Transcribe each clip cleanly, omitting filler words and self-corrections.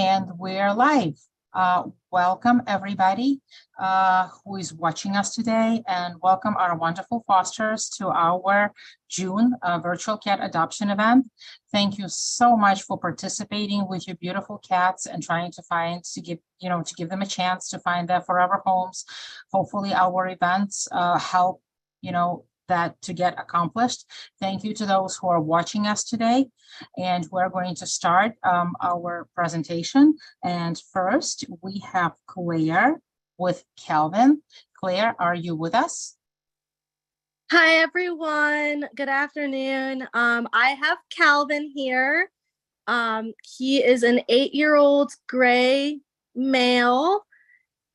And we're live. Welcome everybody who is watching us today, and welcome our wonderful fosters to our June virtual cat adoption event. Thank you so much for participating with your beautiful cats and trying to give them a chance to find their forever homes. Hopefully our events help that to get accomplished. Thank you to those who are watching us today. And we're going to start our presentation. And first we have Claire with Calvin. Claire, are you with us? Hi, everyone. Good afternoon. I have Calvin here. He is an 8-year-old gray male.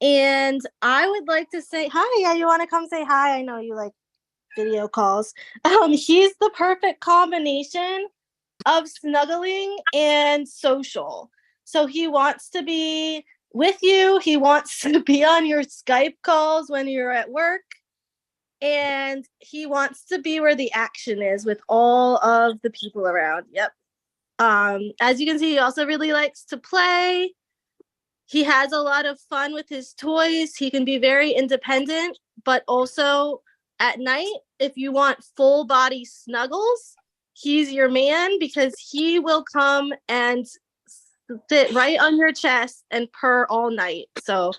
And I would like to say hi. Yeah, you want to come say hi? I know you like video calls. He's the perfect combination of snuggling and social. So he wants to be with you. He wants to be on your Skype calls when you're at work. And he wants to be where the action is with all of the people around. Yep. As you can see, he also really likes to play. He has a lot of fun with his toys. He can be very independent, but also at night, if you want full body snuggles, he's your man, because he will come and sit right on your chest and purr all night. So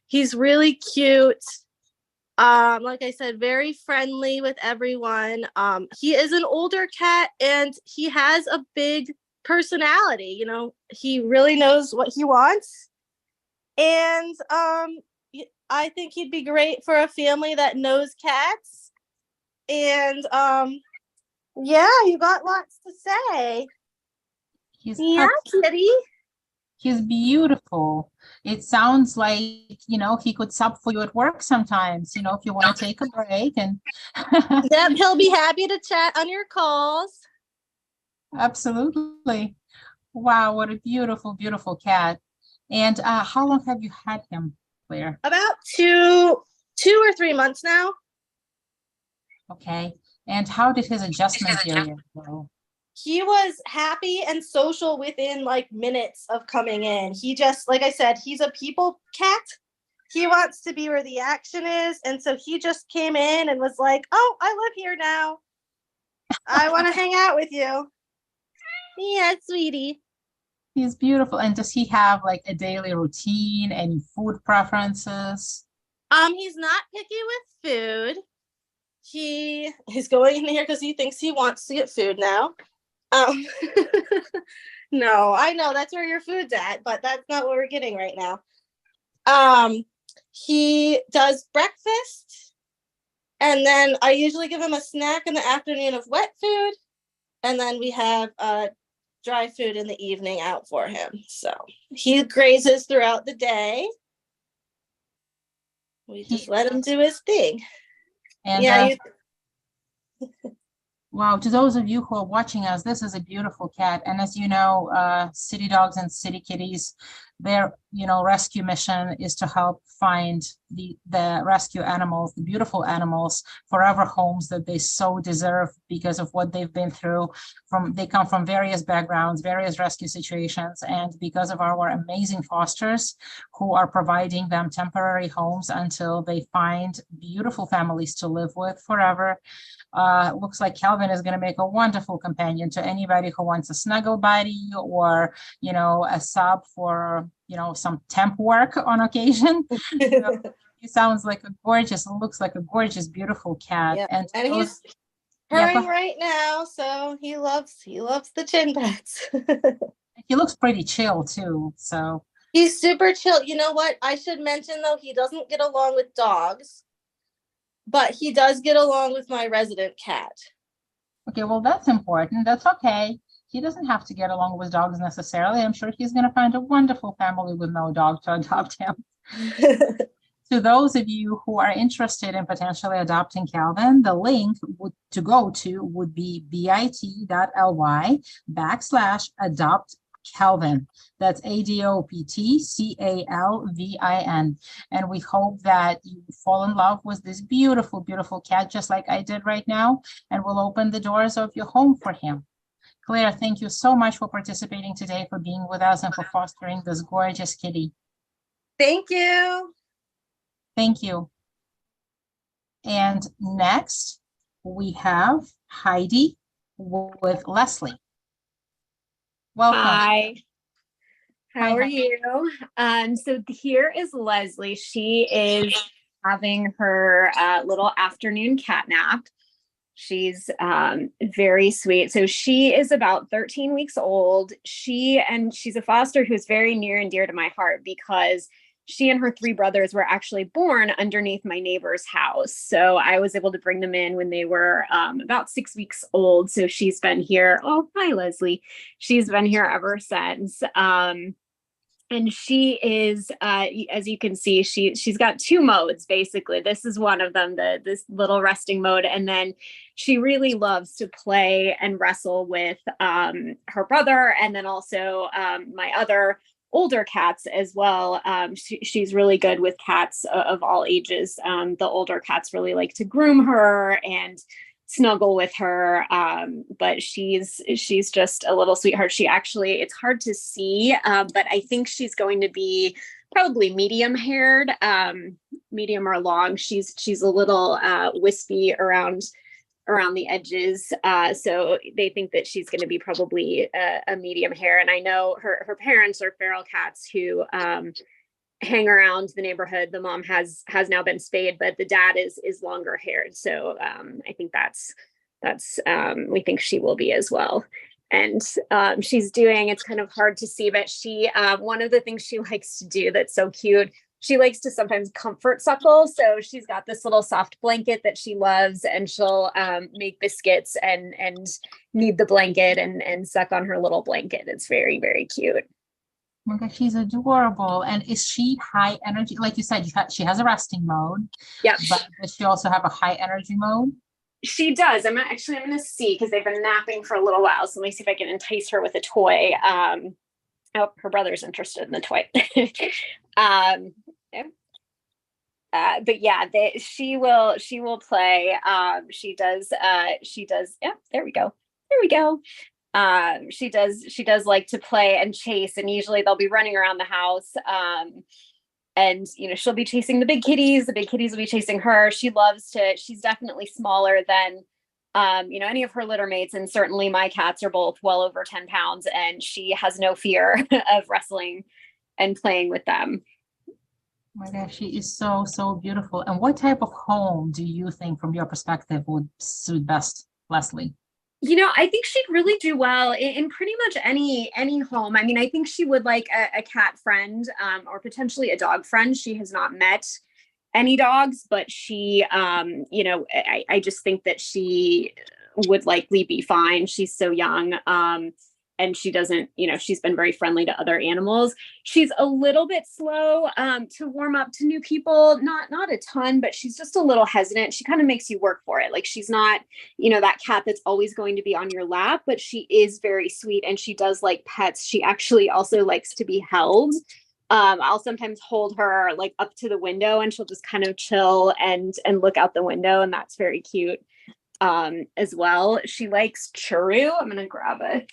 he's really cute. Like I said, very friendly with everyone. He is an older cat and he has a big personality. He really knows what he wants. And I think he'd be great for a family that knows cats. And yeah, you got lots to say. Kitty. He's beautiful. It sounds like, he could sub for you at work sometimes, if you want to take a break. And yep, he'll be happy to chat on your calls. Absolutely. Wow, what a beautiful, beautiful cat. And how long have you had him, Claire? About two or 3 months now. Okay. And how did his adjustment period go? He was happy and social within like minutes of coming in. He just, like I said, he's a people cat. He wants to be where the action is. And so he just came in and was like, oh, I live here now. I want to hang out with you. Yeah, sweetie. He's beautiful. And does he have like a daily routine, any food preferences? He's not picky with food. He is going in here because he thinks he wants to get food now. No, I know that's where your food's at, but that's not what we're getting right now. He does breakfast, and then I usually give him a snack in the afternoon of wet food, and then we have dry food in the evening out for him. So he grazes throughout the day. We just let him do his thing. And yeah. Wow, to those of you who are watching us, this is a beautiful cat. And as you know, city dogs and city kitties, their rescue mission is to help find the rescue animals, the beautiful animals, forever homes that they so deserve because of what they've been through. They come from various backgrounds, various rescue situations, and because of our amazing fosters who are providing them temporary homes until they find beautiful families to live with forever. Looks like Calvin is going to make a wonderful companion to anybody who wants a snuggle buddy or, a sub for, some temp work on occasion. He sounds like looks like a gorgeous, beautiful cat. Yeah. And he's purring right now, so he loves the chin pets. He looks pretty chill too, so. He's super chill. You know what? I should mention, though, he doesn't get along with dogs. But he does get along with my resident cat. Okay, well, that's important. That's okay. He doesn't have to get along with dogs necessarily. I'm sure he's going to find a wonderful family with no dog to adopt him. To those of you who are interested in potentially adopting Calvin, the link to go to would be bit.ly/adopt Calvin. That's ADOPTCALVIN. And we hope that you fall in love with this beautiful, beautiful cat, just like I did right now, and we'll open the doors of your home for him. Claire, thank you so much for participating today, for being with us, and for fostering this gorgeous kitty. Thank you. Thank you. And next, we have Heidi with Leslie. Welcome. Hi. Hi, How are Heidi. you? So here is Leslie. She is having her little afternoon cat nap. She's very sweet. So she is about 13 weeks old. She's a foster who's very near and dear to my heart because she and her 3 brothers were actually born underneath my neighbor's house. So I was able to bring them in when they were about 6 weeks old. So she's been here. Oh, hi, Leslie. She's been here ever since. And she is, as you can see, she's got 2 modes, basically. This is one of them, this little resting mode. And then she really loves to play and wrestle with her brother, and then also my other older cats as well. She's really good with cats of all ages. The older cats really like to groom her and snuggle with her, but she's just a little sweetheart. She actually, it's hard to see, but I think she's going to be probably medium haired, medium or long. She's a little wispy around the edges, so they think that she's going to be probably a medium hair. And I know her parents are feral cats who hang around the neighborhood. The mom has now been spayed, but the dad is longer haired. So I think that's we think she will be as well. And she's doing, it's kind of hard to see, but she one of the things she likes to do that's so cute, she likes to sometimes comfort suckle. So she's got this little soft blanket that she loves, and she'll make biscuits and knead the blanket and suck on her little blanket. It's very, very cute. Oh my gosh, she's adorable. And is she high energy? Like you said, she has a resting mode. Yep. But does she also have a high energy mode? She does. I'm going to see, because they've been napping for a little while. So let me see if I can entice her with a toy. Oh, her brother's interested in the toy. But yeah, she will play. She does. Yeah, there we go. She does like to play and chase, and usually they'll be running around the house. And she'll be chasing the big kitties will be chasing her. She's definitely smaller than any of her litter mates, and certainly my cats are both well over 10 pounds, and she has no fear of wrestling and playing with them. Oh my gosh, she is so beautiful. And what type of home do you think, from your perspective, would suit best Leslie? I think she'd really do well in pretty much any home. I mean, I think she would like a cat friend, or potentially a dog friend. She has not met any dogs, but she, I just think that she would likely be fine. She's so young. And she doesn't, she's been very friendly to other animals. She's a little bit slow to warm up to new people, not a ton, but she's just a little hesitant. She kind of makes you work for it. Like, she's not, that cat that's always going to be on your lap, but she is very sweet, and she does like pets. She actually also likes to be held. I'll sometimes hold her like up to the window, and she'll just kind of chill and look out the window, and that's very cute. As well, she likes churu. I'm gonna grab a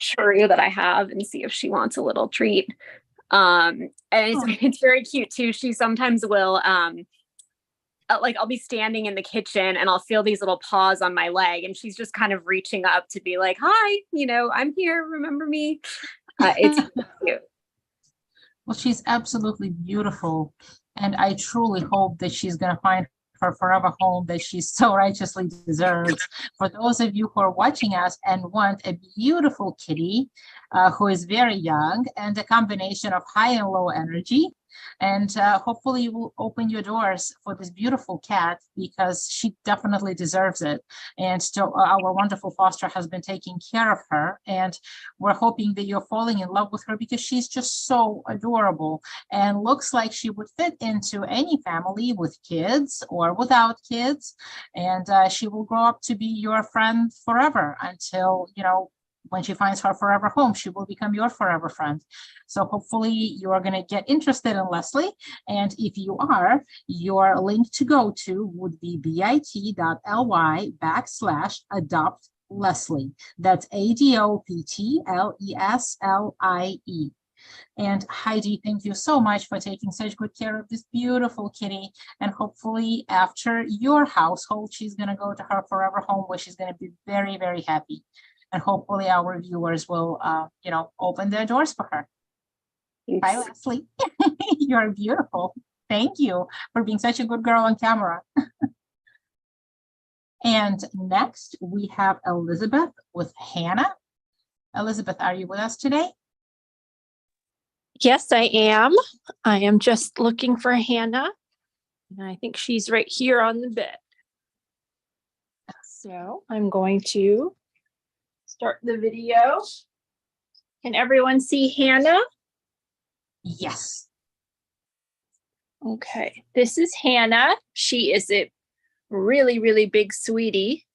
churu that I have and see if she wants a little treat. And it's very cute too. She sometimes will like, I'll be standing in the kitchen and I'll feel these little paws on my leg, and she's just kind of reaching up to be like, hi, I'm here, remember me. It's cute. Well, she's absolutely beautiful, and I truly hope that she's going to find her forever home that she so righteously deserves. For those of you who are watching us and want a beautiful kitty who is very young and a combination of high and low energy, and hopefully you will open your doors for this beautiful cat, because she definitely deserves it. And so our wonderful foster has been taking care of her, and we're hoping that you're falling in love with her, because she's just so adorable and looks like she would fit into any family with kids or without kids. And she will grow up to be your friend forever until, when she finds her forever home, she will become your forever friend. So hopefully you are going to get interested in Leslie. And if you are, your link to go to would be bit.ly/adopt Leslie. That's ADOPTLESLIE. And Heidi, thank you so much for taking such good care of this beautiful kitty. And hopefully after your household, she's going to go to her forever home where she's going to be very, very happy. And hopefully our viewers will, open their doors for her. Bye, Leslie. You're beautiful. Thank you for being such a good girl on camera. And next we have Elizabeth with Hannah. Elizabeth, are you with us today? Yes, I am. I am just looking for Hannah, and I think she's right here on the bed. So I'm going to start the video. Can everyone see Hannah? Yes. Okay, this is Hannah. She is a really, really big sweetie.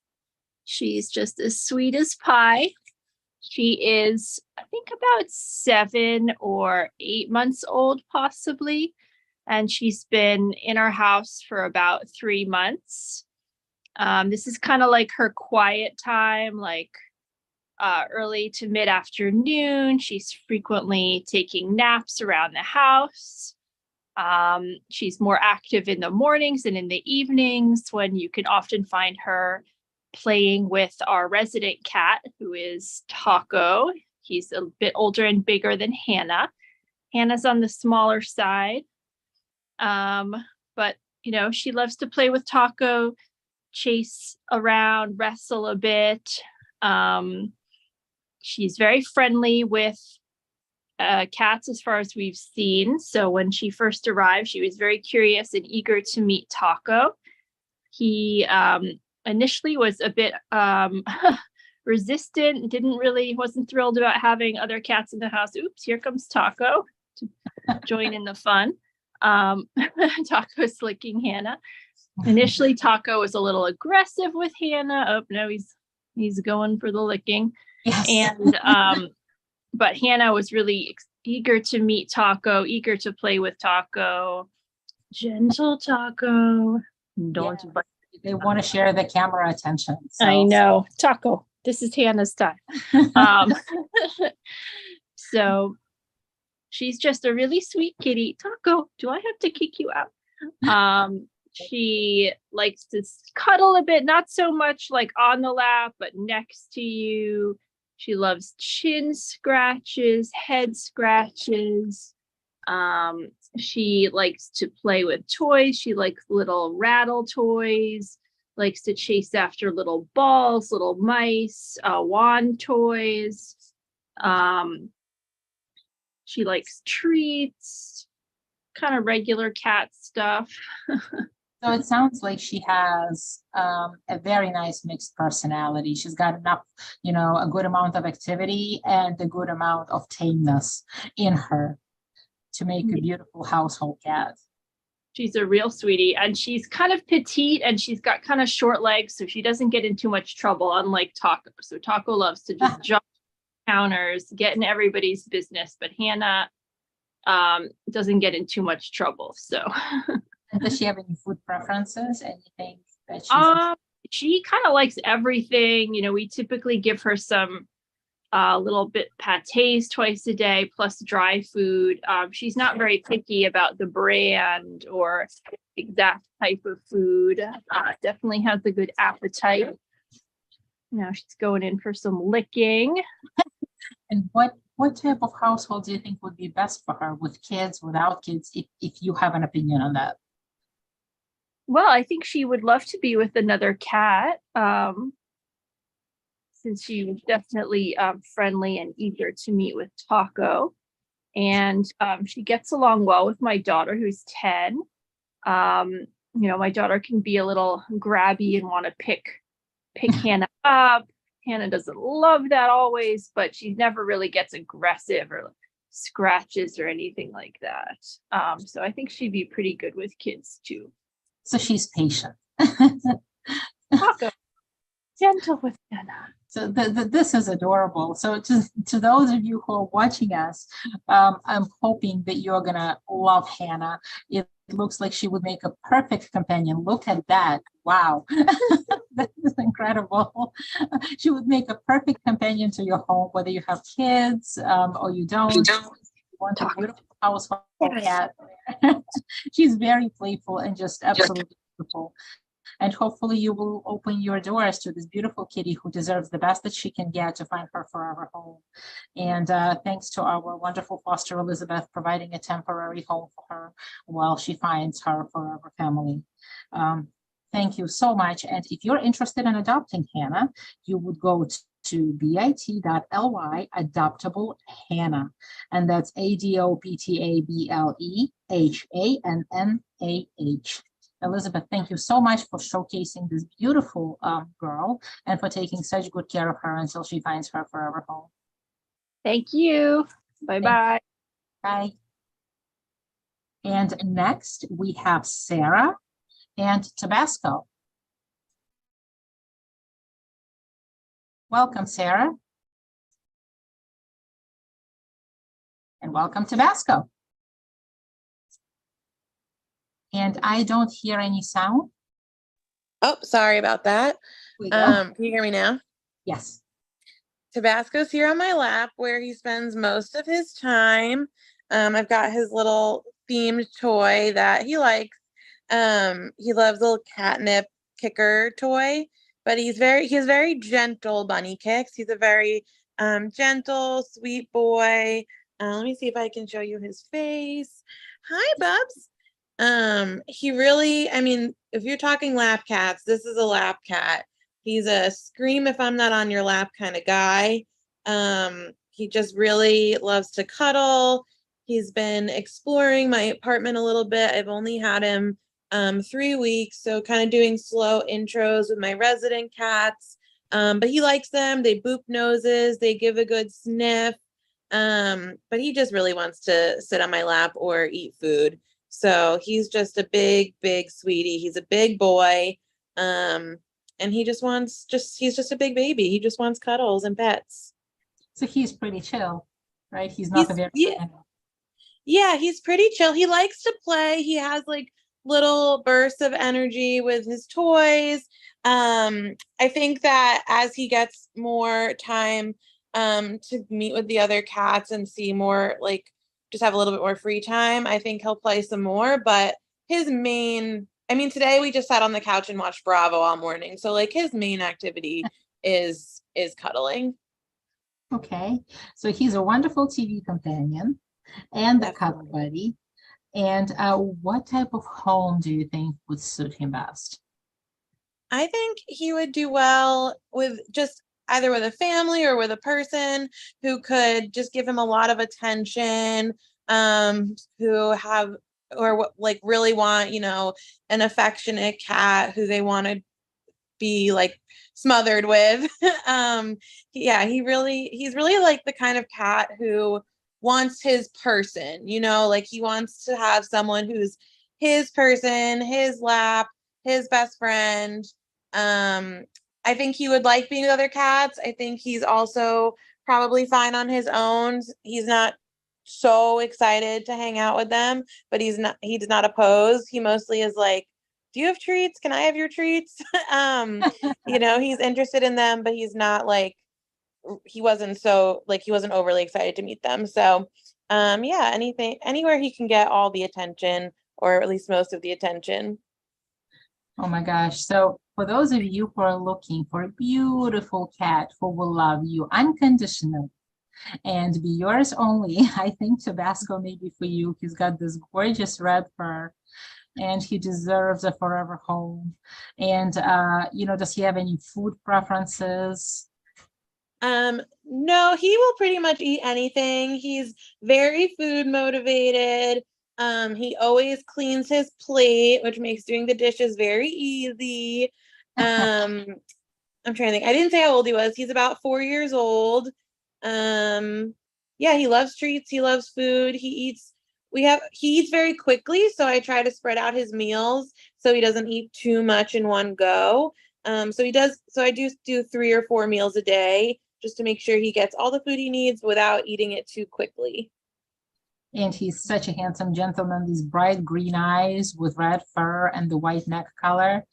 She's just as sweet as pie. She is, I think, about 7 or 8 months old, possibly. And she's been in our house for about 3 months. This is kind of like her quiet time, like early to mid-afternoon. She's frequently taking naps around the house. She's more active in the mornings and in the evenings, when you can often find her playing with our resident cat, who is Taco. He's a bit older and bigger than Hannah. Hannah's on the smaller side. But she loves to play with Taco, chase around, wrestle a bit. She's very friendly with cats as far as we've seen. So when she first arrived, she was very curious and eager to meet Taco. He initially was a bit resistant, wasn't thrilled about having other cats in the house. Oops, here comes Taco to join in the fun. Taco's licking Hannah. Initially, Taco was a little aggressive with Hannah. Oh, no, he's going for the licking. Yes. And but Hannah was really eager to meet Taco, eager to play with Taco. Gentle Taco. Don't bite. They want to share the camera attention. So. I know. Taco, this is Hannah's time. So she's just a really sweet kitty. Taco, do I have to kick you out? She likes to cuddle a bit, not so much like on the lap, but next to you. She loves chin scratches, head scratches. She likes to play with toys. She likes little rattle toys, likes to chase after little balls, little mice, wand toys. She likes treats, kind of regular cat stuff. So it sounds like she has a very nice mixed personality. She's got enough, a good amount of activity and a good amount of tameness in her to make a beautiful household cat. She's a real sweetie, and she's kind of petite, and she's got kind of short legs, so she doesn't get in too much trouble, unlike Taco. So Taco loves to just jump counters, get in everybody's business, but Hannah doesn't get in too much trouble. So And does she have any food preferences? Anything that she kind of likes everything. We typically give her some little bit pâtés twice a day, plus dry food. She's not very picky about the brand or exact type of food. Definitely has a good appetite. Now she's going in for some licking. And what type of household do you think would be best for her, with kids, without kids, if you have an opinion on that? Well, I think she would love to be with another cat, since she was definitely friendly and eager to meet with Taco. And she gets along well with my daughter, who's 10. My daughter can be a little grabby and want to pick Hannah up. Hannah doesn't love that always, but she never really gets aggressive or scratches or anything like that. So I think she'd be pretty good with kids too. So she's patient. Taco, gentle with Hannah. So this is adorable. So to those of you who are watching us, I'm hoping that you're gonna love Hannah. It looks like she would make a perfect companion. Look at that. Wow. That is incredible. She would make a perfect companion to your home, whether you have kids or you don't. You want a beautiful household cat. She's very playful and just absolutely beautiful. And hopefully you will open your doors to this beautiful kitty who deserves the best that she can get to find her forever home. And thanks to our wonderful foster Elizabeth providing a temporary home for her while she finds her forever family. Thank you so much. And if you're interested in adopting Hannah, you would go to bit.ly adoptable Hannah. And that's ADOPTABLEHANNAH. Elizabeth, thank you so much for showcasing this beautiful girl and for taking such good care of her until she finds her forever home. Thank you. Bye-bye. Bye. And next we have Sarah and Tabasco. Welcome, Sarah. And welcome, Tabasco. And I don't hear any sound. Oh, sorry about that. Can you hear me now? Yes. Tabasco's here on my lap where he spends most of his time. I've got his little themed toy that he likes. He loves the little catnip kicker toy, but he has very gentle bunny kicks. He's a very gentle, sweet boy. Let me see if I can show you his face. Hi, Bubs. He really, I mean, if you're talking lap cats, this is a lap cat. He's a scream if I'm not on your lap kind of guy. He just really loves to cuddle. He's been exploring my apartment a little bit. I've only had him 3 weeks, so kind of doing slow intros with my resident cats. But he likes them. They boop noses. They give a good sniff. But he just really wants to sit on my lap or eat food. So he's just a big, big sweetie. He's a big boy. And he just wants, he's just a big baby. He just wants cuddles and pets. So he's pretty chill, right? He's not yeah, he's pretty chill. He likes to play. He has like little bursts of energy with his toys. I think that as he gets more time to meet with the other cats and see more, like just have a little bit more free time, I think he'll play some more. But his main, I mean, today we just sat on the couch and watched Bravo all morning. So like his main activity is cuddling. Okay, so he's a wonderful TV companion and a cuddle buddy. And what type of home do you think would suit him best? I think he would do well with just either with a family or with a person who could just give him a lot of attention, who have or like really want, you know, an affectionate cat who they want to be like smothered with. Yeah, he's really like the kind of cat who wants his person, you know, like he wants to have someone who's his person, his lap, his best friend. I think he would like being with other cats. I think he's also probably fine on his own. He's not so excited to hang out with them, but he's not opposed. He mostly is like, do you have treats? Can I have your treats? You know, he's interested in them, but he's not like, he wasn't overly excited to meet them. So, yeah, anywhere he can get all the attention, or at least most of the attention. Oh my gosh. So for those of you who are looking for a beautiful cat who will love you unconditionally and be yours only, I think Tabasco may be for you. He's got this gorgeous red fur and he deserves a forever home. And, you know, does he have any food preferences? No, he will pretty much eat anything. He's very food motivated. He always cleans his plate, which makes doing the dishes very easy. I'm trying to think. I didn't say how old he was. He's about 4 years old. Yeah, he loves treats. He loves food. He eats very quickly, so I try to spread out his meals so he doesn't eat too much in one go. So I do 3 or 4 meals a day just to make sure he gets all the food he needs without eating it too quickly. And he's such a handsome gentleman, these bright green eyes with red fur and the white neck color.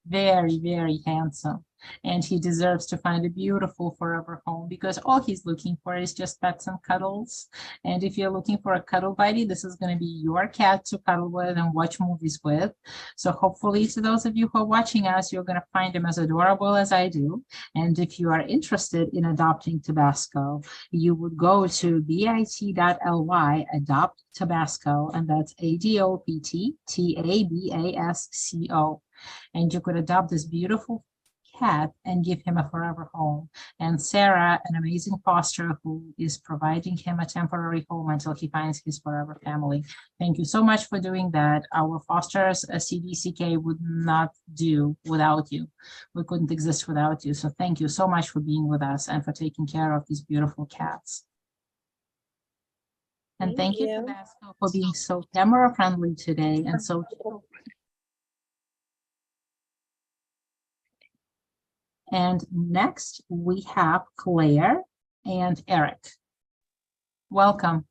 very, very handsome. And he deserves to find a beautiful forever home because all he's looking for is just pets and cuddles. And if you're looking for a cuddle buddy, this is going to be your cat to cuddle with and watch movies with. So hopefully to those of you who are watching us, you're going to find him as adorable as I do. And if you are interested in adopting Tabasco, you would go to bit.ly, adopt Tabasco, and that's ADOPT TABASCO. And you could adopt this beautiful cat and give him a forever home. And Sarah, an amazing foster who is providing him a temporary home until he finds his forever family. Thank you so much for doing that. Our fosters, CDCK, would not do without you. We couldn't exist without you. So thank you so much for being with us and for taking care of these beautiful cats. And thank you, Tabasco, for being so camera friendly today and so And next we have Claire and Eric. Welcome.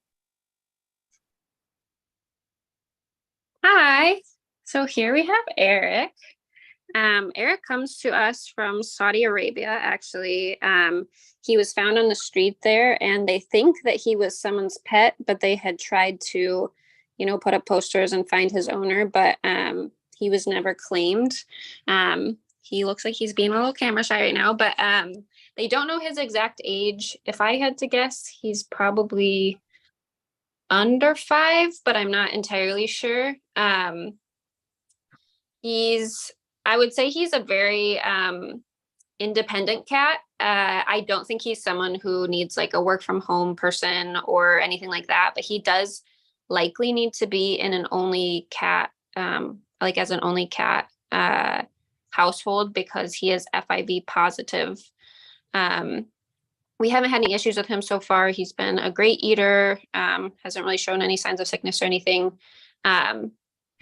Hi. So here we have Eric. Eric comes to us from Saudi Arabia, actually. He was found on the street there, and they think that he was someone's pet, but they had tried to, put up posters and find his owner, but he was never claimed. He looks like he's being a little camera shy right now, but they don't know his exact age. If I had to guess, he's probably under 5, but I'm not entirely sure. I would say he's a very independent cat. I don't think he's someone who needs like a work from home person or anything like that, but he does likely need to be in an only cat, as an only cat household because he is FIV positive. We haven't had any issues with him so far. He's been a great eater, hasn't really shown any signs of sickness or anything.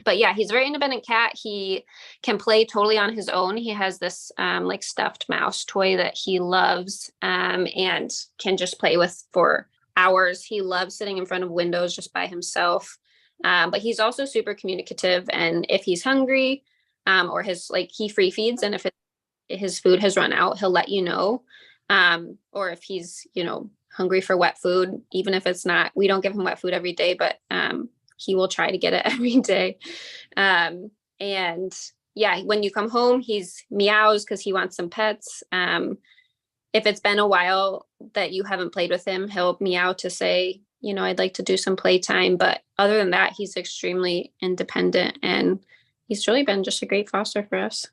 But yeah, he's a very independent cat. He can play totally on his own. He has this like stuffed mouse toy that he loves and can just play with for hours. He loves sitting in front of windows just by himself. But he's also super communicative. And if he's hungry or he free feeds, and if his food has run out, he'll let you know. Or if he's, hungry for wet food, even if it's not, we don't give him wet food every day, but he will try to get it every day. And yeah, when you come home, he's meows because he wants some pets. If it's been a while that you haven't played with him, he'll meow to say, I'd like to do some playtime. But other than that, he's extremely independent, and he's really been just a great foster for us.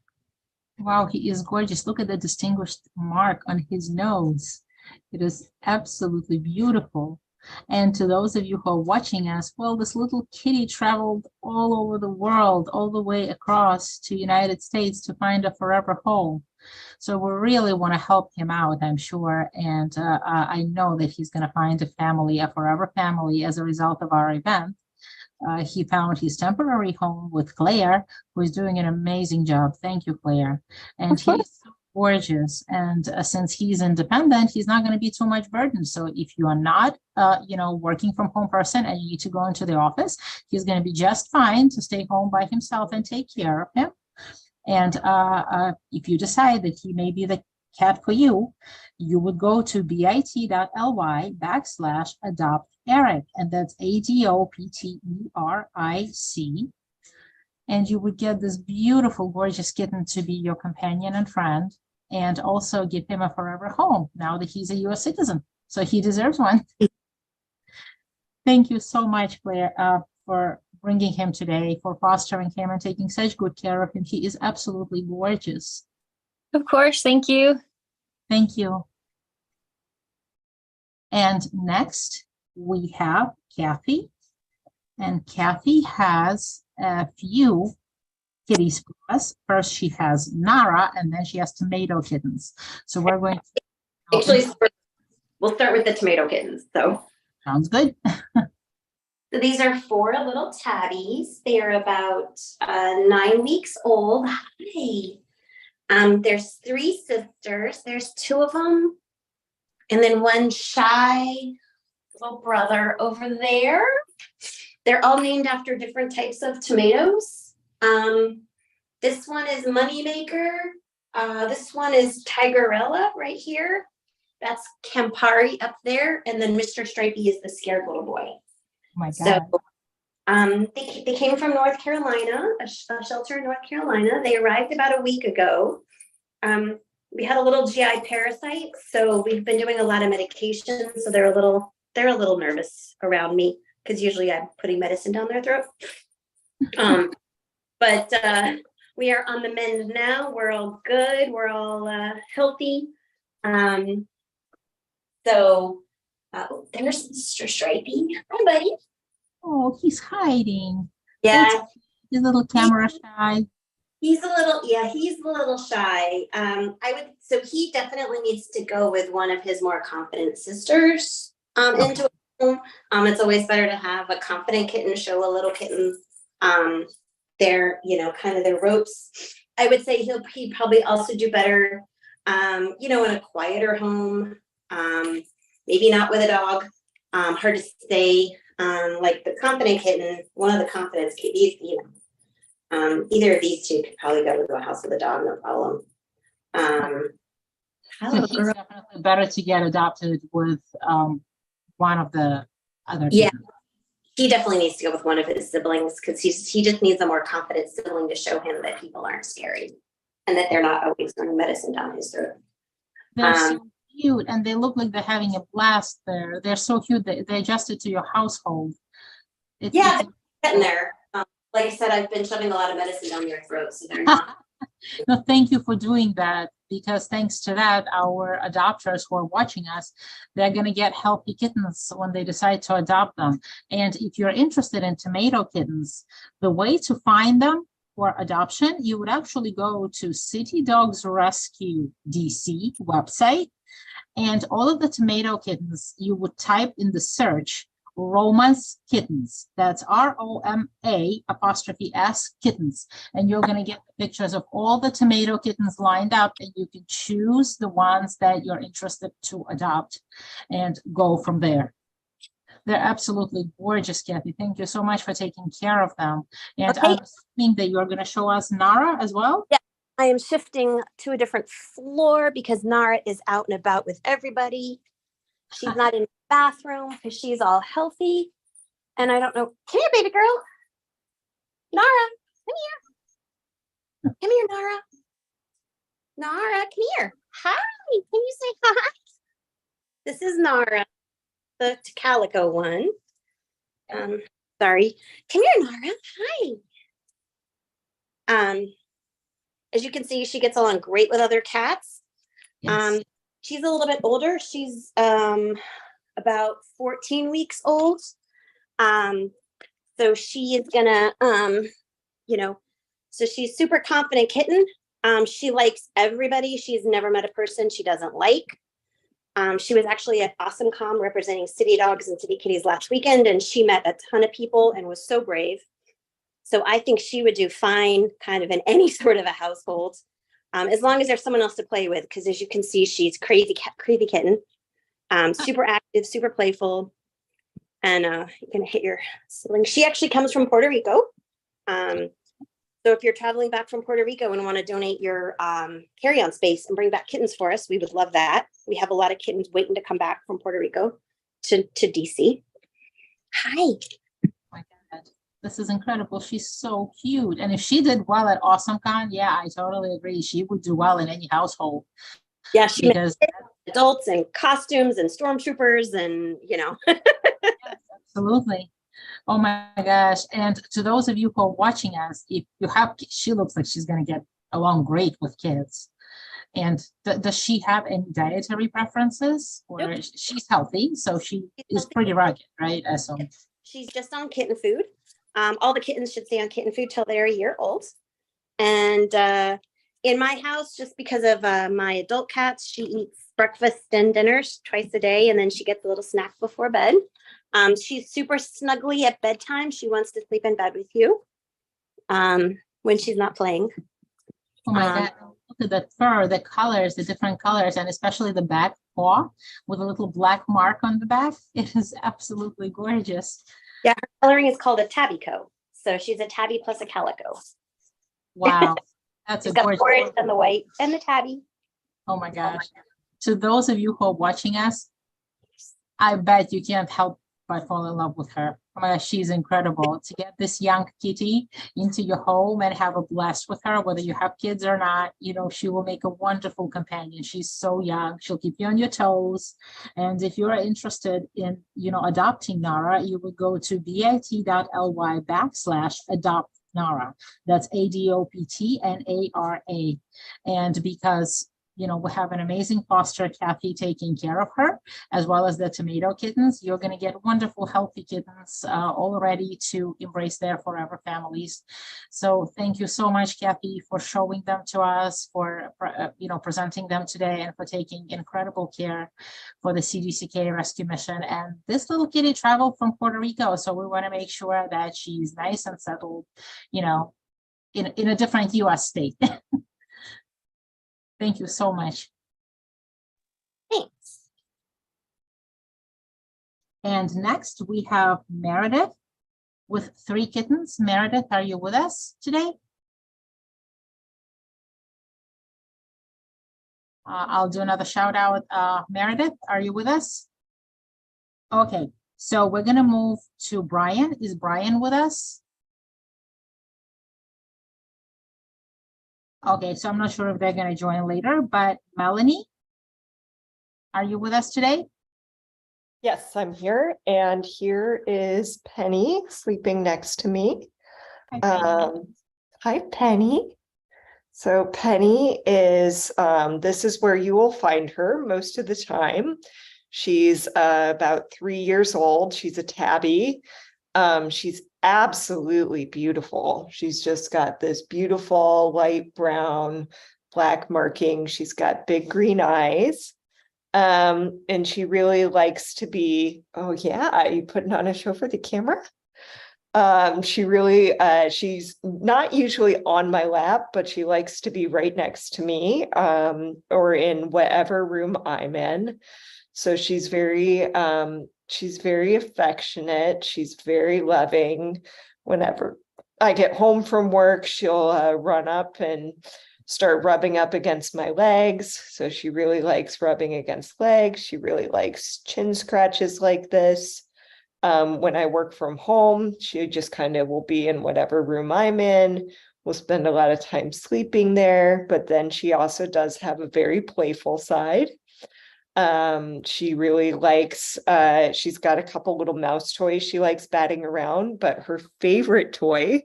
Wow, he is gorgeous. Look at the distinguished mark on his nose. It is absolutely beautiful. And to those of you who are watching us, well, this little kitty traveled all over the world, all the way across to United States to find a forever home. So we really want to help him out, I'm sure. And I know that he's going to find a family, a forever family, as a result of our event. He found his temporary home with Claire, who is doing an amazing job. Thank you, Claire. And he's so gorgeous. And since he's independent, he's not going to be too much burden. So if you are not, working from home person and you need to go into the office, he's going to be just fine to stay home by himself and take care of him. And if you decide that he may be the cat for you, you would go to bit.ly/adopt Eric, and that's ADOPTERIC. And you would get this beautiful, gorgeous kitten to be your companion and friend, and also give him a forever home now that he's a US citizen. So he deserves one. Thank you so much, Claire, for bringing him today, for fostering him and taking such good care of him. He is absolutely gorgeous. Of course. Thank you. Thank you. And next we have Kathy. And Kathy has a few kitties for us. First, she has Nara, and then she has tomato kittens. So we're going to actually, we'll start with the tomato kittens. So sounds good. So these are 4 little tabbies. They are about 9 weeks old. Hi. There's 3 sisters. There's 2 of them, and then one shy little brother over there. They're all named after different types of tomatoes. This one is Moneymaker. This one is Tigerella right here. That's Campari up there. And then Mr. Stripey is the scared little boy. Oh my So God. they came from North Carolina, a shelter in North Carolina. They arrived about a week ago. We had a little GI parasite, so we've been doing a lot of medication. So they're a little nervous around me because usually I'm putting medicine down their throat. But we are on the mend now. We're all good. We're all healthy. So there's Mr. Stripey. Hi, buddy. Oh, he's hiding. Yeah. He's a little camera shy. He's a little shy. So he definitely needs to go with one of his more confident sisters into a home. It's always better to have a confident kitten show a little kitten their, kind of their ropes. I would say he'd probably also do better, in a quieter home, maybe not with a dog. Hard to say. Like the confident kitten, one of the confidence kitties, either of these two could probably go to a house with a dog, no problem. So he's definitely better to get adopted with one of the other Yeah. kittens. He definitely needs to go with one of his siblings because he just needs a more confident sibling to show him that people aren't scary and that they're not always throwing medicine down his throat. They're so cute, and they look like they're having a blast there. They're so cute. They adjusted to your household. It's getting there. Like I said, I've been shoving a lot of medicine down their throat, so they're not. No, thank you for doing that, because thanks to that, our adopters who are watching us, they're going to get healthy kittens when they decide to adopt them. And if you're interested in tomato kittens, the way to find them for adoption, you would actually go to City Dogs Rescue DC website, and all of the tomato kittens, you would type in the search Roma's kittens. That's ROMA' kittens. And you're going to get the pictures of all the tomato kittens lined up, and you can choose the ones that you're interested to adopt and go from there. They're absolutely gorgeous, Kathy. Thank you so much for taking care of them. And Okay. I'm assuming that you're going to show us Nara as well? Yeah, I am shifting to a different floor because Nara is out and about with everybody. She's not in the bathroom because she's all healthy. And I don't know. Come here, baby girl. Nara, come here. Come here, Nara. Nara, come here. Hi. Can you say hi? This is Nara, the calico one. Sorry. Come here, Nara. Hi. As you can see, she gets along great with other cats. Yes. She's a little bit older. She's about 14 weeks old. So she is gonna, so she's super confident kitten. She likes everybody. She's never met a person she doesn't like. She was actually at AwesomeCom representing City Dogs and City Kitties last weekend, and she met a ton of people and was so brave. So I think she would do fine kind of in any sort of a household. As long as there's someone else to play with, because as you can see, she's crazy kitten, super active, super playful, and you can hit your sibling. She actually comes from Puerto Rico. So if you're traveling back from Puerto Rico and want to donate your carry-on space and bring back kittens for us, we would love that. We have a lot of kittens waiting to come back from Puerto Rico to DC. Hi. My God, this is incredible. She's so cute. And if she did well at AwesomeCon, yeah, I totally agree. She would do well in any household. Yeah, she Because adults and costumes and stormtroopers and, yes, absolutely. Oh my gosh. And to those of you who are watching us, if you have, she looks like she's going to get along great with kids. And does she have any dietary preferences? Or Nope. she's healthy, so she is pretty rugged, right? So She's just on kitten food. All the kittens should stay on kitten food till they're a year old. And in my house, just because of my adult cats, she eats breakfast and dinners twice a day, and then she gets a little snack before bed. She's super snuggly at bedtime. She wants to sleep in bed with you when she's not playing. oh my God, look at the fur, the colors, the different colors, and especially the back paw with a little black mark on the back. It is absolutely gorgeous. Yeah, her coloring is called a tabby coat. So she's a tabby plus a calico. Wow. That's She's a got the gorgeous. orange and the white and the tabby. Oh my gosh. To those of you who are watching us, I bet you can't help but fall in love with her. Oh my gosh, she's incredible. To get this young kitty into your home and have a blast with her, whether you have kids or not, you know, she will make a wonderful companion. She's so young. She'll keep you on your toes. And if you're interested in, you know, adopting Nara, you would go to bit.ly/adopt Nara. That's ADOPTNARA. And because, you know, we have an amazing foster, Kathy, taking care of her, as well as the tomato kittens. You're going to get wonderful, healthy kittens all ready to embrace their forever families. So thank you so much, Kathy, for showing them to us, for you know, presenting them today, and for taking incredible care for the CDCK rescue mission. And this little kitty traveled from Puerto Rico, so we want to make sure that she's nice and settled, you know, in a different US state. Thank you so much. Thanks. And next we have Meredith with 3 kittens. Meredith, are you with us today? I'll do another shout out. Meredith, are you with us? Okay, so we're gonna move to Brian. Is Brian with us? Okay, so I'm not sure if they're gonna join later, but Melanie, are you with us today? Yes, I'm here, and here is Penny sleeping next to me. Hi, Penny. Hi, Penny. So Penny is, this is where you will find her most of the time. She's about 3 years old. She's a tabby. She's absolutely beautiful. She's just got this beautiful light brown, black marking. She's got big green eyes. And she really likes to be, oh yeah, you putting on a show for the camera? She really, she's not usually on my lap, but she likes to be right next to me, or in whatever room I'm in. So she's very affectionate. She's very loving. Whenever I get home from work, she'll run up and start rubbing up against my legs. So she really likes rubbing against legs. She really likes chin scratches like this. When I work from home, she just kind of will be in whatever room I'm in. We'll spend a lot of time sleeping there, but then she also does have a very playful side. She really likes, she's got a couple little mouse toys she likes batting around, but her favorite toy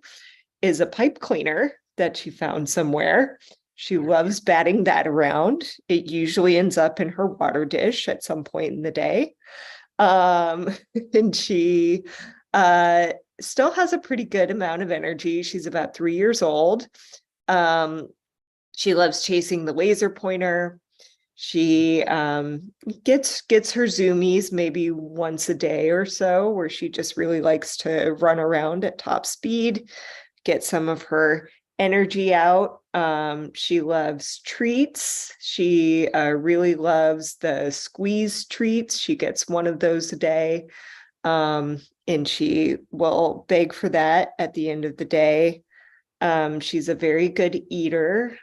is a pipe cleaner that she found somewhere. She loves batting that around. It usually ends up in her water dish at some point in the day. And she still has a pretty good amount of energy. She's about 3 years old. She loves chasing the laser pointer. She gets her zoomies maybe once a day or so, where she just really likes to run around at top speed, get some of her energy out. She loves treats. She really loves the squeeze treats. She gets one of those a day, and she will beg for that at the end of the day. She's a very good eater.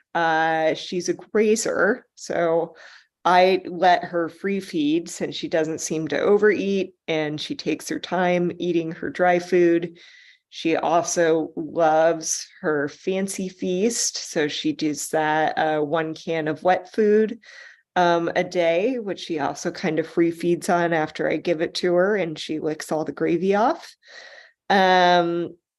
She's a grazer, so I let her free feed since she doesn't seem to overeat, and she takes her time eating her dry food. She also loves her fancy feast, so she does that 1 can of wet food a day, which she also kind of free feeds on after I give it to her, and she licks all the gravy off.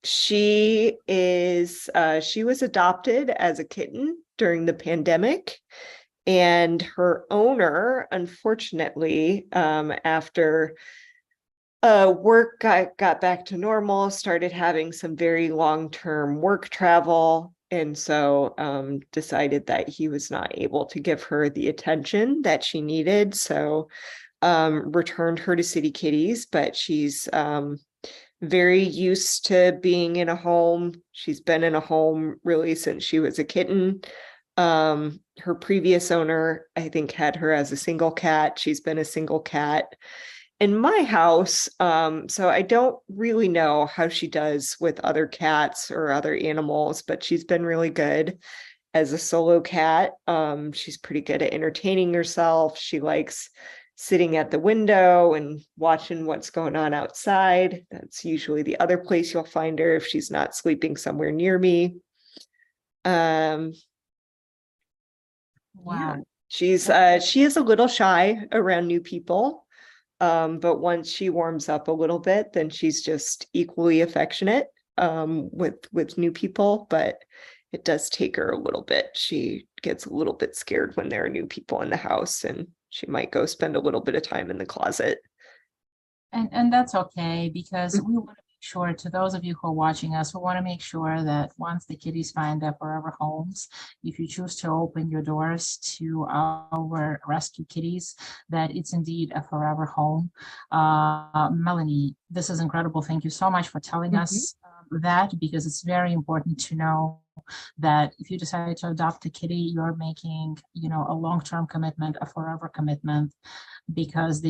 She was adopted as a kitten during the pandemic, and her owner, unfortunately, after work got back to normal, started having some very long-term work travel, and so decided that he was not able to give her the attention that she needed. So returned her to City Kitties, but she's very used to being in a home. She's been in a home really since she was a kitten. Her previous owner, I think, had her as a single cat. She's been a single cat in my house. So I don't really know how she does with other cats or other animals, but she's been really good. as a solo cat. She's pretty good at entertaining herself. She likes sitting at the window and watching what's going on outside. That's usually the other place you'll find her if she's not sleeping somewhere near me. Wow. Yeah. She is a little shy around new people. But once she warms up a little bit, then she's just equally affectionate with new people. But it does take her a little bit. She gets a little bit scared when there are new people in the house, and she might go spend a little bit of time in the closet. And that's okay, because we want to make sure, to those of you who are watching us, we want to make sure that once the kitties find their forever homes, if you choose to open your doors to our rescue kitties, that it's indeed a forever home. Melanie, this is incredible. Thank you so much for telling us that, because it's very important to know that if you decide to adopt a kitty, you're making, a long-term commitment, a forever commitment, because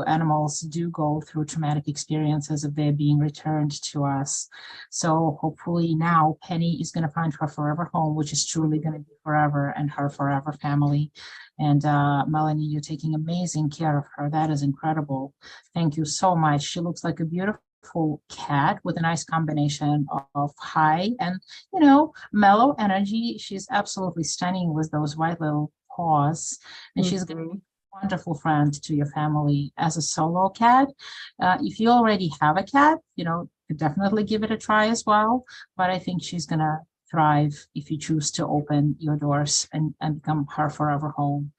animals do go through traumatic experiences if they're being returned to us. So hopefully now Penny is going to find her forever home, which is truly going to be forever, and her forever family. And Melanie, you're taking amazing care of her. That is incredible. Thank you so much. She looks like a beautiful cat with a nice combination of high and mellow energy. She's absolutely stunning with those white little paws, and she's going to be a wonderful friend to your family as a solo cat. If you already have a cat, definitely give it a try as well, but I think she's going to thrive if you choose to open your doors and become her forever home.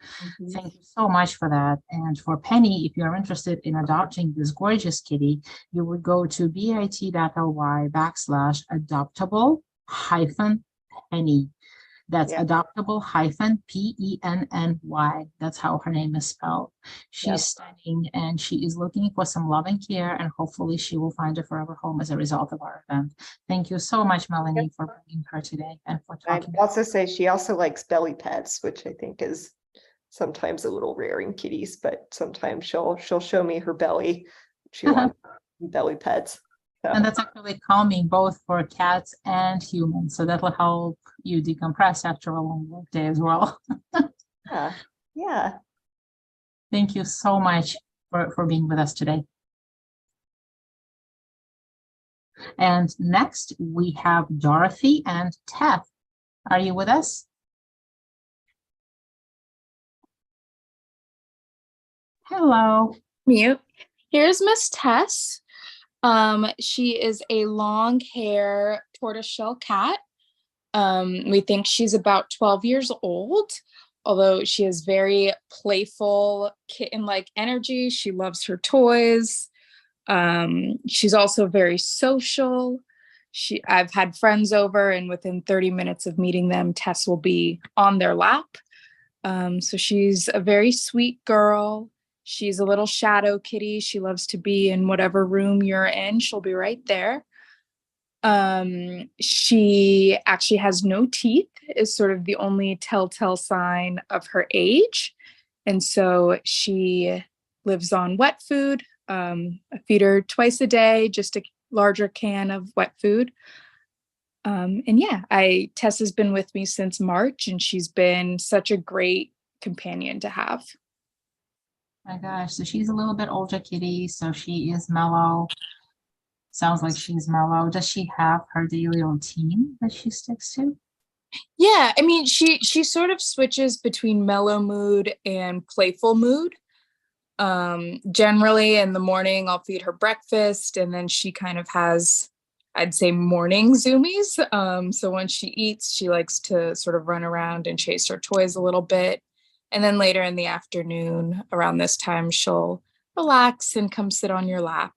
Thank you so much for that. And for Penny, if you're interested in adopting this gorgeous kitty, you would go to bit.ly/adoptable-penny. That's adoptable-penny. That's how her name is spelled. She's stunning, and she is looking for some loving care, and hopefully she will find a forever home as a result of our event. Thank you so much, Melanie, for bringing her today and for talking. I'd also say she also likes belly pets, which I think is sometimes a little rare in kitties, but sometimes she'll show me her belly. She wants belly pets. So. And that's actually calming both for cats and humans. So that will help you decompress after a long work day as well. Yeah. Thank you so much for being with us today. And next we have Dorothy and Teth. Are you with us? Hello. Mute. Here's Miss Tess. She is a long hair tortoiseshell cat. We think she's about 12 years old, although she has very playful kitten-like energy. She loves her toys. She's also very social. I've had friends over, and within 30 minutes of meeting them, Tess will be on their lap. So she's a very sweet girl. She's a little shadow kitty. She loves to be in whatever room you're in. She'll be right there. She actually has no teeth, is sort of the only telltale sign of her age. And so she lives on wet food. I feed her twice a day, just a larger can of wet food. Tess has been with me since March, and she's been such a great companion to have. My gosh, so she's a little bit older kitty, so she is mellow. Sounds like she's mellow. Does she have her daily routine that she sticks to? Yeah, I mean, she sort of switches between mellow mood and playful mood. Generally in the morning, I'll feed her breakfast, and then she kind of has, I'd say, morning zoomies. So when she eats, she likes to sort of run around and chase her toys a little bit. And then later in the afternoon, around this time, she'll relax and come sit on your lap.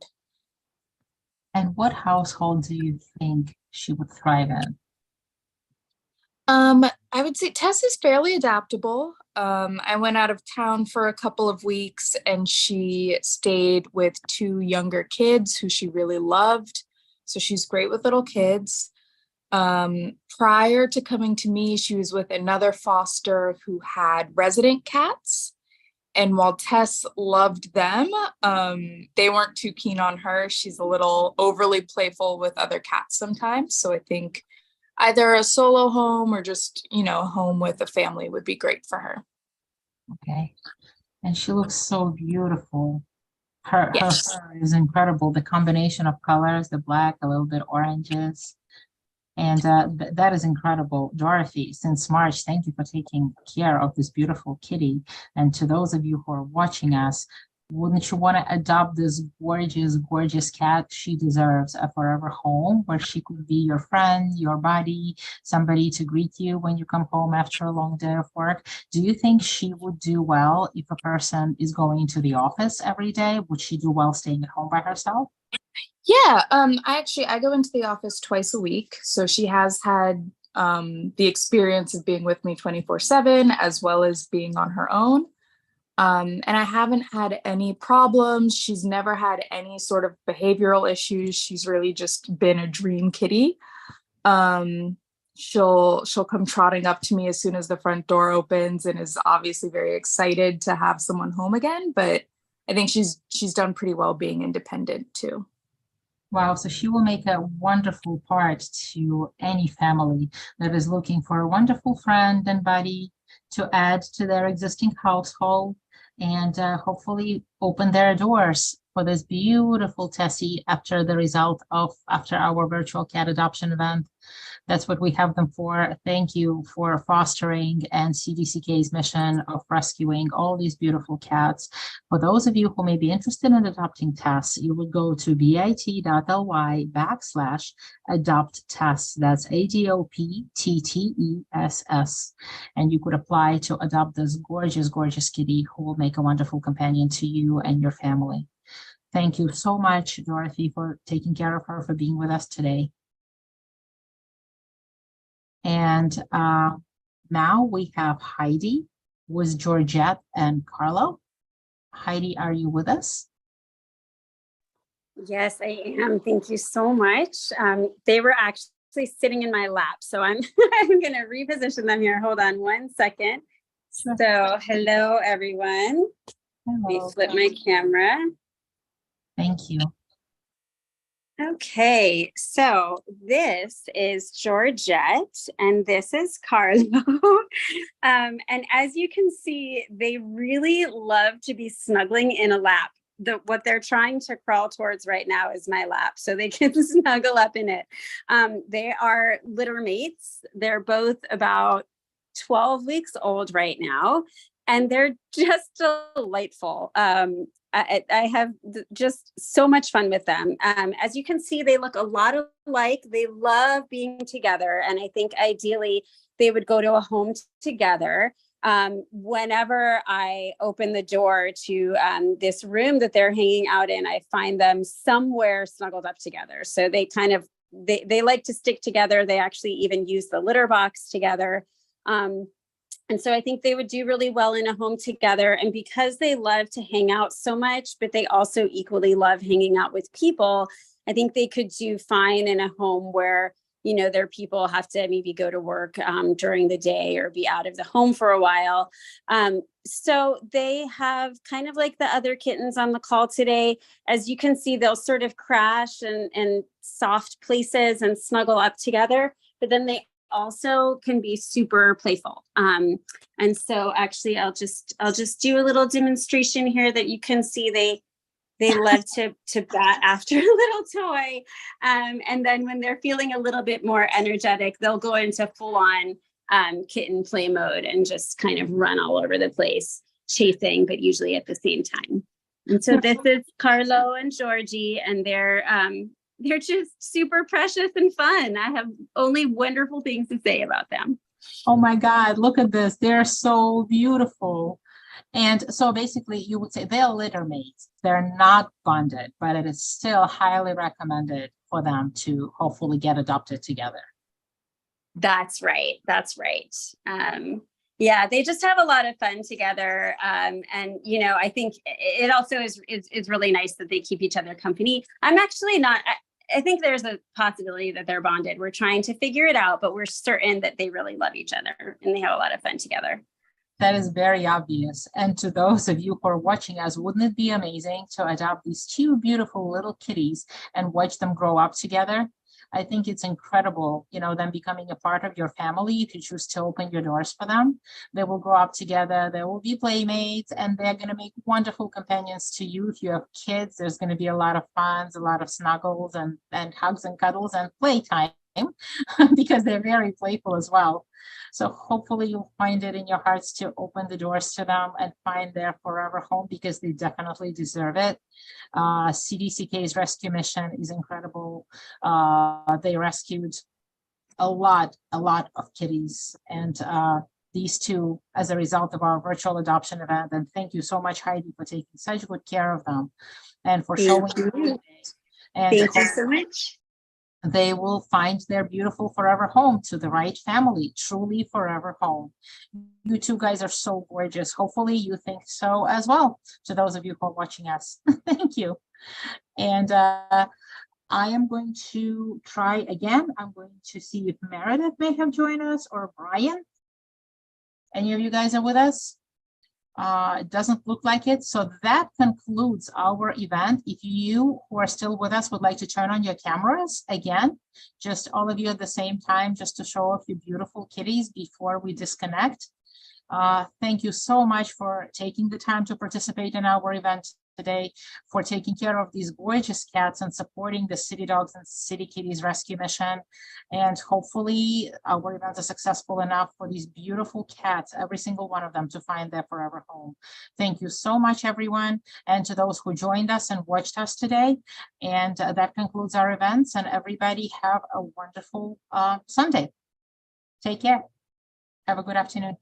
And what household do you think she would thrive in? I would say Tess is fairly adaptable. I went out of town for a couple of weeks, and she stayed with two younger kids who she really loved. So she's great with little kids. Prior to coming to me, she was with another foster who had resident cats. And while Tess loved them, they weren't too keen on her. She's a little overly playful with other cats sometimes. So I think either a solo home or just, a home with a family would be great for her. Okay. And she looks so beautiful. Her Yes. fur is incredible. The combination of colors, the black, a little bit oranges. And that is incredible. Dorothy, since March, thank you for taking care of this beautiful kitty. And to those of you who are watching us, wouldn't you want to adopt this gorgeous, gorgeous cat? She deserves a forever home where she could be your friend, your buddy, somebody to greet you when you come home after a long day of work. Do you think she would do well if a person is going to the office every day? Would she do well staying at home by herself? Yeah, I go into the office twice a week. So she has had the experience of being with me 24/7 as well as being on her own. And I haven't had any problems. She's never had any sort of behavioral issues. She's really just been a dream kitty. She'll come trotting up to me as soon as the front door opens and is obviously very excited to have someone home again. But I think she's done pretty well being independent too. Wow, so she will make a wonderful part to any family that is looking for a wonderful friend and buddy to add to their existing household, and hopefully open their doors for this beautiful Tessie after our virtual cat adoption event. That's what we have them for. Thank you for fostering and CDCK's mission of rescuing all these beautiful cats. For those of you who may be interested in adopting Tess, you would go to bit.ly/adopt Tess. That's ADOPTTESS. And you could apply to adopt this gorgeous, gorgeous kitty who will make a wonderful companion to you and your family. Thank you so much, Dorothy, for taking care of her, for being with us today. And now we have Heidi with Georgette and Carlo. Heidi, are you with us? Yes, I am. Thank you so much. They were actually sitting in my lap, so I'm I'm going to reposition them here. Hold on one second. Sure. So hello, everyone. Let me flip my camera. Thank you. Okay, so this is Georgette and this is Carlo. And as you can see, they really love to be snuggling in a lap. What they're trying to crawl towards right now is my lap, so they can snuggle up in it. They are litter mates. They're both about 12 weeks old right now, and they're just delightful. I have just so much fun with them. As you can see, they look a lot alike. They love being together. And I think ideally they would go to a home together. Whenever I open the door to this room that they're hanging out in, I find them somewhere snuggled up together. So they they like to stick together. They actually even use the litter box together. And so I think they would do really well in a home together. And because they love to hang out so much, but they also equally love hanging out with people, I think they could do fine in a home where, their people have to maybe go to work during the day or be out of the home for a while. So they have kind of like the other kittens on the call today. As you can see, they'll sort of crash in soft places and snuggle up together, but then they also can be super playful. And so actually I'll just do a little demonstration here that you can see they love to bat after a little toy. And then when they're feeling a little bit more energetic, they'll go into full on kitten play mode and just kind of run all over the place, chasing, but usually at the same time. And so this is Carlo and Georgie, and they're just super precious and fun. I have only wonderful things to say about them. Oh my God, look at this. They're so beautiful. And so basically you would say they're litter mates. They're not bonded, but it is still highly recommended for them to hopefully get adopted together. That's right. That's right. Yeah, they just have a lot of fun together. And, I think it also is really nice that they keep each other company. I'm actually not, I think there's a possibility that they're bonded. We're trying to figure it out, but we're certain that they really love each other and they have a lot of fun together. That is very obvious. And to those of you who are watching us, wouldn't it be amazing to adopt these two beautiful little kitties and watch them grow up together? I think it's incredible, you know, them becoming a part of your family if you choose to open your doors for them. They will grow up together, they will be playmates, and they're going to make wonderful companions to you. If you have kids, there's going to be a lot of fun, a lot of snuggles and hugs and cuddles and playtime because they're very playful as well. So hopefully you'll find it in your hearts to open the doors to them and find their forever home, because they definitely deserve it. CDCK's rescue mission is incredible. They rescued a lot of kitties, and these two as a result of our virtual adoption event. And thank you so much, Heidi, for taking such good care of them and for showing them. And thank you so much. They will find their beautiful forever home to the right family, truly forever home. You two guys are so gorgeous. Hopefully you think so as well, to those of you who are watching us. Thank you. And I am going to try again. I'm going to see if Meredith may have joined us, or Brian. Any of you guys are with us? It doesn't look like it. So that concludes our event. If you who are still with us would like to turn on your cameras again, just all of you at the same time, just to show off your beautiful kitties before we disconnect. Thank you so much for taking the time to participate in our event today, for taking care of these gorgeous cats and supporting the City Dogs and City Kitties rescue mission. And hopefully our events are successful enough for these beautiful cats, every single one of them, to find their forever home. Thank you so much, everyone. And to those who joined us and watched us today. And that concludes our events, and everybody have a wonderful Sunday. Take care. Have a good afternoon.